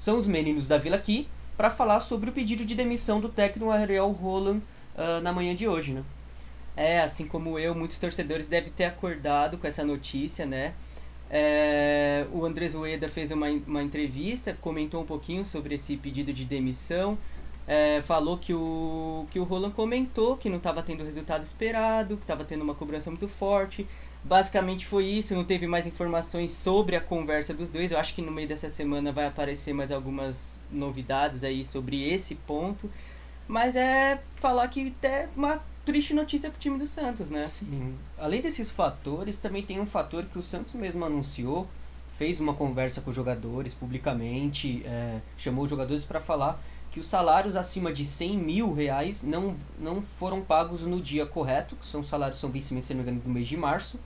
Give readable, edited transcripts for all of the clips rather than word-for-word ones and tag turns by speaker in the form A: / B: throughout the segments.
A: são os meninos da Vila aqui para falar sobre o pedido de demissão do técnico Ariel Holan na manhã de hoje, né?
B: Assim como eu, muitos torcedores devem ter acordado com essa notícia, né? O Andrés Rueda fez uma entrevista, comentou um pouquinho sobre esse pedido de demissão, falou que o Roland comentou que não estava tendo o resultado esperado, que estava tendo uma cobrança muito forte. Basicamente foi isso, não teve mais informações sobre a conversa dos dois. Eu acho que no meio dessa semana vai aparecer mais algumas novidades aí sobre esse ponto. Mas falar que é uma triste notícia pro time do Santos, né?
A: Sim. Além desses fatores, também tem um fator que o Santos mesmo anunciou, fez uma conversa com os jogadores publicamente, chamou os jogadores para falar que os salários acima de 100 mil reais não foram pagos no dia correto, que são salários, são vencimentos, se não me engano, no mês de março,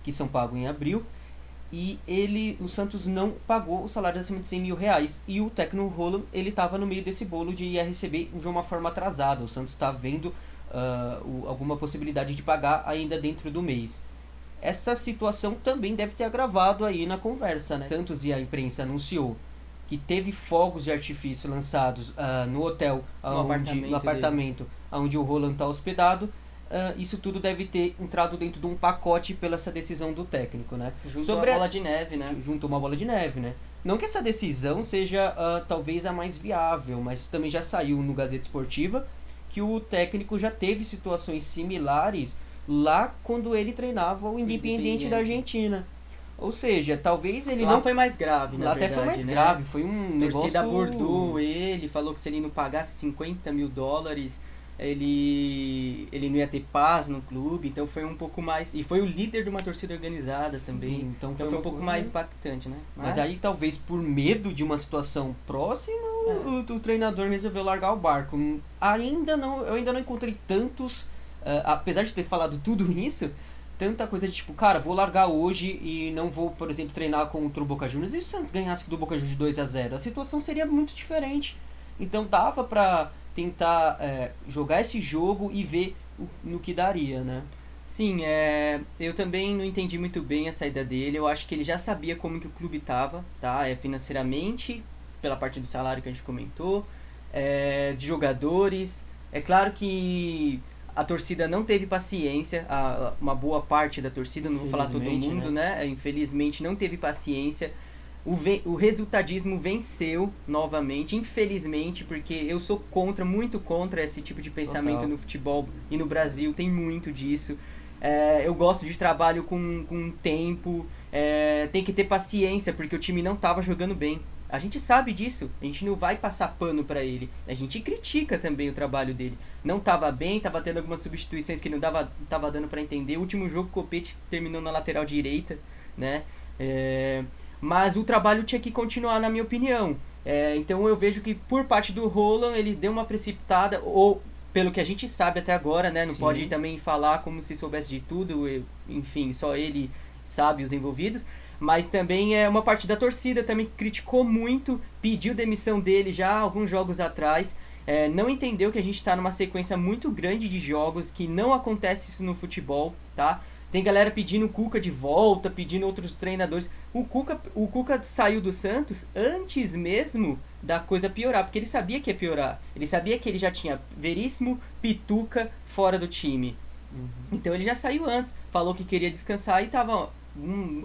A: que são pagos em abril, e o Santos não pagou os salários acima de 100 mil reais, e o técnico Roland, ele estava no meio desse bolo de ia receber de uma forma atrasada. O Santos está vendo alguma possibilidade de pagar ainda dentro do mês. Essa situação também deve ter agravado aí na conversa, né? Santos e a imprensa anunciou que teve fogos de artifício lançados no hotel, no apartamento onde o Roland está hospedado. Isso tudo deve ter entrado dentro de um pacote pela essa decisão do técnico, né?
B: Junto uma bola de neve, né?
A: Junto uma bola de neve, né? Não que essa decisão seja talvez a mais viável, mas também já saiu no Gazeta Esportiva que o técnico já teve situações similares lá quando ele treinava o Independiente da Argentina. Ou seja, talvez ele
B: lá
A: não...
B: foi mais grave,
A: lá
B: verdade,
A: até foi mais
B: né?
A: grave, foi um negócio...
B: A torcida abordou ele, falou que se ele não pagasse 50 mil dólares, ele não ia ter paz no clube, então foi um pouco mais... E foi o líder de uma torcida organizada. Sim, também, então foi um pouco mais impactante, né?
A: Mas aí talvez por medo de uma situação próxima, o treinador resolveu largar o barco. Eu ainda não encontrei tantos, apesar de ter falado tudo isso, tanta coisa de tipo, cara, vou largar hoje e não vou, por exemplo, treinar contra o Boca Juniors. E se o Santos ganhasse do Boca Juniors de 2-0? A situação seria muito diferente. Então dava pra tentar jogar esse jogo e ver no que daria, né?
B: Sim, eu também não entendi muito bem a saída dele. Eu acho que ele já sabia como que o clube estava, tá? Financeiramente, pela parte do salário que a gente comentou, de jogadores. É claro que a torcida não teve paciência, uma boa parte da torcida, não vou falar todo mundo, né? Infelizmente não teve paciência. O resultadismo venceu novamente, infelizmente, porque eu sou muito contra esse tipo de pensamento. Total. No futebol e no Brasil tem muito disso. Eu gosto de trabalho com tempo, tem que ter paciência, porque o time não estava jogando bem. A gente sabe disso, a gente não vai passar pano pra ele. A gente critica também o trabalho dele. Não estava bem, estava tendo algumas substituições que não tava dando pra entender. O último jogo, o Copete terminou na lateral direita, né? Mas o trabalho tinha que continuar, na minha opinião. Então eu vejo que por parte do Roland, ele deu uma precipitada, ou pelo que a gente sabe até agora, né? Não Sim. Pode também falar como se soubesse de tudo, enfim, só ele sabe, os envolvidos. Mas também uma parte da torcida também criticou muito, pediu demissão dele já há alguns jogos atrás. Não entendeu que a gente está numa sequência muito grande de jogos, que não acontece isso no futebol, tá? Tem galera pedindo o Cuca de volta, pedindo outros treinadores. O Cuca saiu do Santos antes mesmo da coisa piorar, porque ele sabia que ia piorar. Ele sabia que ele já tinha Veríssimo, Pituca fora do time. Então ele já saiu antes, falou que queria descansar e tava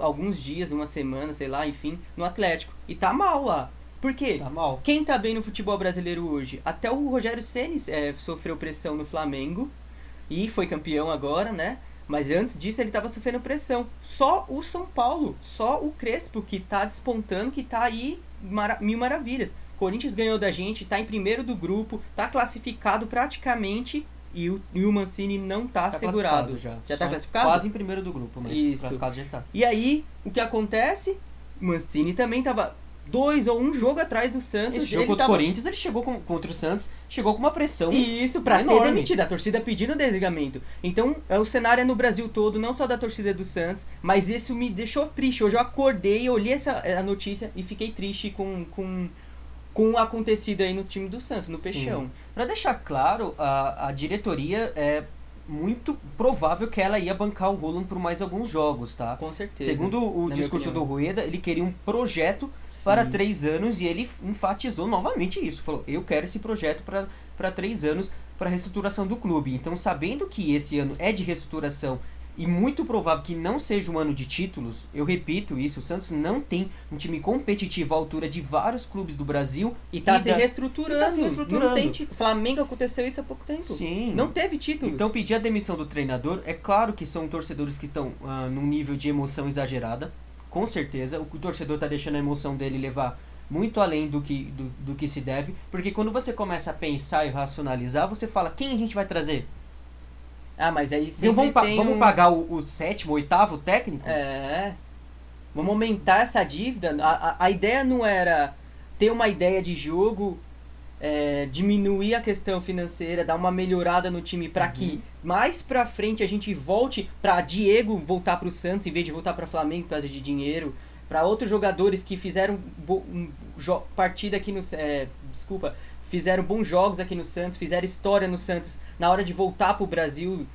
B: alguns dias, uma semana, sei lá, enfim, no Atlético. E tá mal lá. Por quê?
A: Tá mal.
B: Quem tá bem no futebol brasileiro hoje? Até o Rogério Ceni sofreu pressão no Flamengo e foi campeão agora, né? Mas antes disso ele estava sofrendo pressão. Só o São Paulo, só o Crespo que tá despontando, que tá aí mil maravilhas. Corinthians ganhou da gente, tá em primeiro do grupo, tá classificado praticamente e o Mancini não tá segurado.
A: Já tá classificado? Quase em primeiro do grupo, mas classificado já está.
B: E aí, o que acontece? O Mancini também tava 2 ou 1 jogo atrás do Santos.
A: Esse jogo contra o Corinthians, ele chegou contra o Santos, chegou com uma pressão
B: isso, pra ser demitido, a torcida pedindo desligamento. Então, o cenário é no Brasil todo, não só da torcida do Santos, mas isso me deixou triste. Hoje eu acordei, olhei a notícia e fiquei triste com o acontecido aí no time do Santos, no Peixão.
A: Pra deixar claro, a diretoria muito provável que ela ia bancar o Roland por mais alguns jogos, tá?
B: Com certeza.
A: Segundo o discurso do Rueda, ele queria um projeto para 3 anos, e ele enfatizou novamente isso. Falou, eu quero esse projeto para 3 anos para a reestruturação do clube. Então, sabendo que esse ano é de reestruturação e muito provável que não seja um ano de títulos, eu repito isso, o Santos não tem um time competitivo à altura de vários clubes do Brasil.
B: E tá se reestruturando.
A: Tá se reestruturando.
B: Não tem Flamengo aconteceu isso há pouco tempo.
A: Sim.
B: Não teve títulos.
A: Então, pedir a demissão do treinador, é claro que são torcedores que estão num nível de emoção exagerada, com certeza. O torcedor tá deixando a emoção dele levar muito além do que se deve, porque quando você começa a pensar e racionalizar, você fala, quem a gente vai trazer?
B: Mas aí sempre
A: vamos pagar o sétimo, oitavo técnico?
B: Vamos aumentar essa dívida. A ideia não era ter uma ideia de jogo, diminuir a questão financeira, dar uma melhorada no time para que mais pra frente a gente volte pra Diego voltar pro Santos em vez de voltar pra Flamengo por causa de dinheiro, para outros jogadores que fizeram partida aqui no fizeram bons jogos aqui no Santos, fizeram história no Santos, na hora de voltar pro Brasil,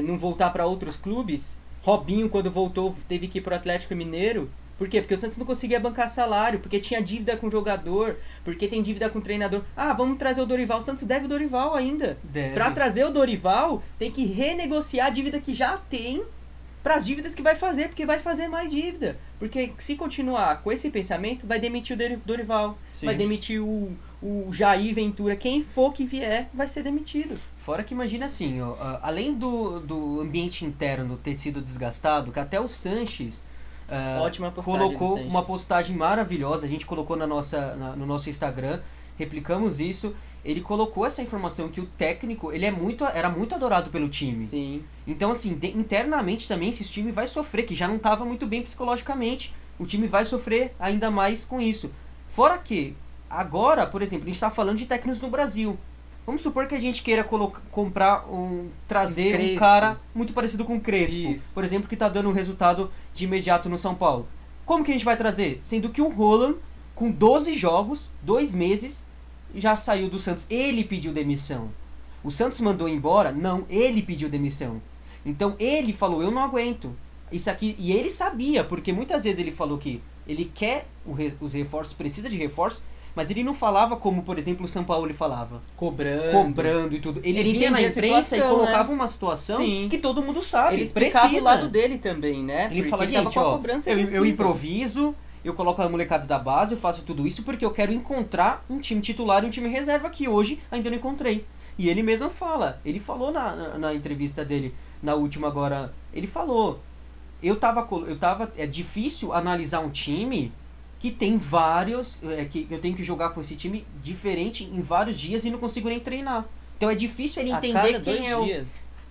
B: não voltar para outros clubes. Robinho, quando voltou, teve que ir pro Atlético Mineiro. Por quê? Porque o Santos não conseguia bancar salário, porque tinha dívida com o jogador, porque tem dívida com o treinador. Vamos trazer o Dorival. O Santos deve o Dorival ainda. Para trazer o Dorival, tem que renegociar a dívida que já tem para as dívidas que vai fazer, porque vai fazer mais dívida. Porque se continuar com esse pensamento, vai demitir o Dorival, Sim. vai demitir o Jair Ventura, quem for que vier, vai ser demitido.
A: Fora que imagina assim, além do ambiente interno ter sido desgastado, que até o Sanches colocou uma postagem maravilhosa, a gente colocou no nosso Instagram, replicamos isso. Ele colocou essa informação que o técnico era muito adorado pelo time.
B: Sim.
A: Então, assim, internamente também esse time vai sofrer, que já não estava muito bem psicologicamente. O time vai sofrer ainda mais com isso. Fora que, agora, por exemplo, a gente está falando de técnicos no Brasil. Vamos supor que a gente queira trazer um cara muito parecido com o Crespo.
B: Isso.
A: Por exemplo, que está dando um resultado de imediato no São Paulo. Como que a gente vai trazer? Sendo que o Roland, com 12 jogos, 2 meses, já saiu do Santos. Ele pediu demissão. O Santos mandou embora? Não, ele pediu demissão. Então ele falou, eu não aguento isso aqui. E ele sabia, porque muitas vezes ele falou que ele quer os reforços, precisa de reforços, mas ele não falava como, por exemplo, o São Paulo falava. Cobrando e tudo. Ele vinha na imprensa e colocava uma situação
B: Sim.
A: que todo mundo sabe.
B: Ele explicava o lado dele também, né?
A: Ele fala, gente, eu improviso, eu coloco a molecada da base, eu faço tudo isso porque eu quero encontrar um time titular e um time reserva que hoje ainda não encontrei. E ele mesmo fala, ele falou na entrevista dele, na última agora, ele falou, é difícil analisar um time que tem vários, que eu tenho que jogar com esse time diferente em vários dias e não consigo nem treinar. Então é difícil ele entender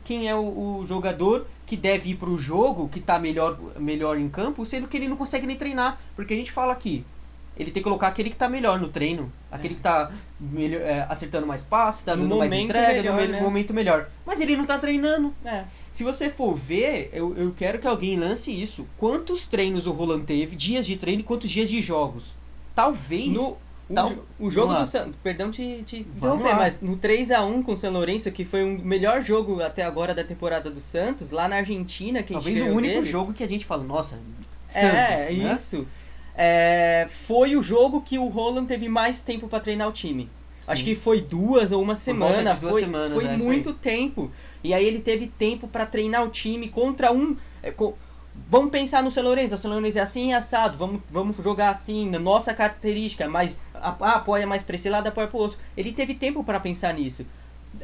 A: quem é o jogador que deve ir pro jogo, que tá melhor em campo, sendo que ele não consegue nem treinar. Porque a gente fala aqui, ele tem que colocar aquele que tá melhor no treino, aquele que tá acertando mais passes, tá dando mais entrega, no momento melhor. Mas ele não tá treinando. Se você for ver, eu quero que alguém lance isso. Quantos treinos o Roland teve, dias de treino e quantos dias de jogos? Talvez...
B: O jogo do Santos, perdão te interromper, mas no 3-1 com o São Lourenço, que foi o melhor jogo até agora da temporada do Santos, lá na Argentina, que
A: talvez o único jogo que a gente fala, nossa, Santos, né?
B: Isso. Foi o jogo que o Roland teve mais tempo para treinar o time. Sim. Acho que foi 2 ou uma semana.
A: Foi
B: muito tempo. E aí ele teve tempo para treinar o time contra vamos pensar no São Lourenço. O São Lourenço é assim, assado. Vamos jogar assim, na nossa característica. Mas apoia mais pra esse lado, apoia pro outro. Ele teve tempo para pensar nisso.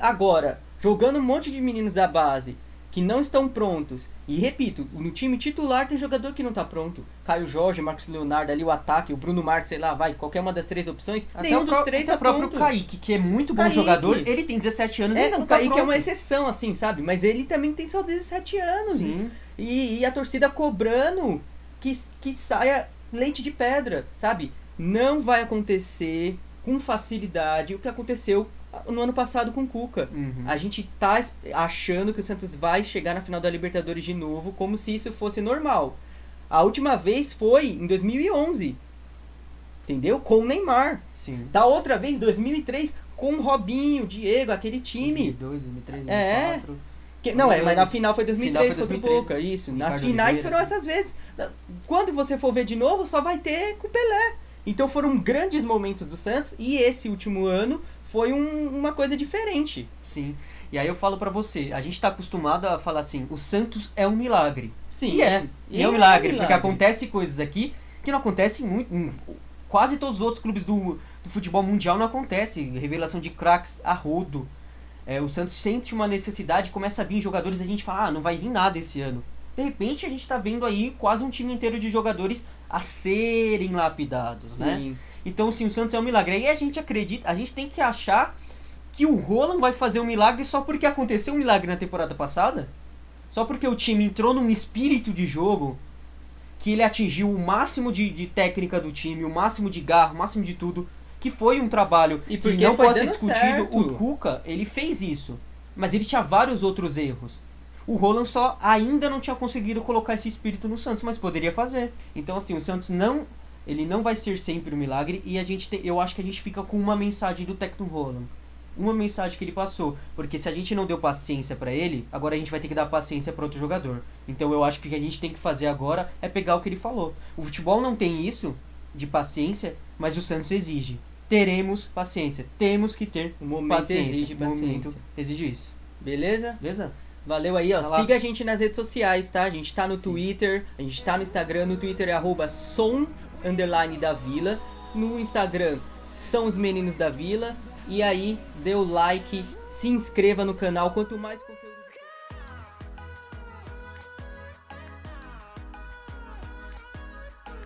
B: Agora, jogando um monte de meninos da base que não estão prontos. E repito, no time titular tem jogador que não tá pronto. Caio Jorge, Marcos Leonardo, ali o ataque, o Bruno Marques, sei lá, qualquer uma das 3 opções. Nenhum dos 3 tá pronto.
A: O próprio Kaique, que é muito bom jogador, ele tem 17 anos e ainda não tá pronto.
B: O Kaique é uma exceção, assim, sabe? Mas ele também tem só 17 anos.
A: Sim.
B: E a torcida cobrando que saia leite de pedra, sabe? Não vai acontecer com facilidade o que aconteceu no ano passado com o Cuca. A gente tá achando que o Santos vai chegar na final da Libertadores de novo, como se isso fosse normal. A última vez foi em 2011, entendeu? Com o Neymar.
A: Sim.
B: Da outra vez, 2003, com o Robinho, Diego, aquele time.
A: 2002, 2003, 2004...
B: mas na final foi 2003 contra o Boca, isso. Nas finais foram essas vezes. Quando você for ver de novo, só vai ter com o Pelé. Então foram grandes momentos do Santos e esse último ano foi uma coisa diferente.
A: Sim. E aí eu falo pra você, a gente tá acostumado a falar assim, o Santos é um milagre.
B: Sim.
A: E é um milagre, porque acontece coisas aqui que não acontecem muito, em quase todos os outros clubes do futebol mundial não acontece, revelação de craques a rodo. O Santos sente uma necessidade, começa a vir jogadores e a gente fala, não vai vir nada esse ano. De repente a gente tá vendo aí quase um time inteiro de jogadores a serem lapidados,
B: Sim.
A: né? Então, sim, o Santos é um milagre. Aí a gente acredita, a gente tem que achar que o Roland vai fazer um milagre só porque aconteceu um milagre na temporada passada? Só porque o time entrou num espírito de jogo que ele atingiu o máximo de técnica do time, o máximo de garra, o máximo de tudo, que foi um trabalho
B: E
A: que
B: porque
A: não
B: foi
A: pode ser
B: dando
A: discutido.
B: certo.
A: O Cuca, ele fez isso, mas ele tinha vários outros erros. O Roland só ainda não tinha conseguido colocar esse espírito no Santos, mas poderia fazer. Então, assim, o Santos ele não vai ser sempre um milagre e eu acho que a gente fica com uma mensagem do técnico Roland. Uma mensagem que ele passou, porque se a gente não deu paciência pra ele, agora a gente vai ter que dar paciência pra outro jogador. Então eu acho que o que a gente tem que fazer agora é pegar o que ele falou. O futebol não tem isso de paciência, mas o Santos exige. Teremos paciência, temos que ter
B: O momento
A: paciência.
B: exige
A: O
B: paciência.
A: momento exige isso.
B: Beleza?
A: Beleza?
B: Valeu aí, ó.
A: Tá lá.
B: Siga a gente nas redes sociais, tá? A gente tá no Twitter, a gente tá no Instagram. No Twitter é @som_da Vila. No Instagram são os meninos da Vila. E aí, dê o like, se inscreva no canal. Quanto mais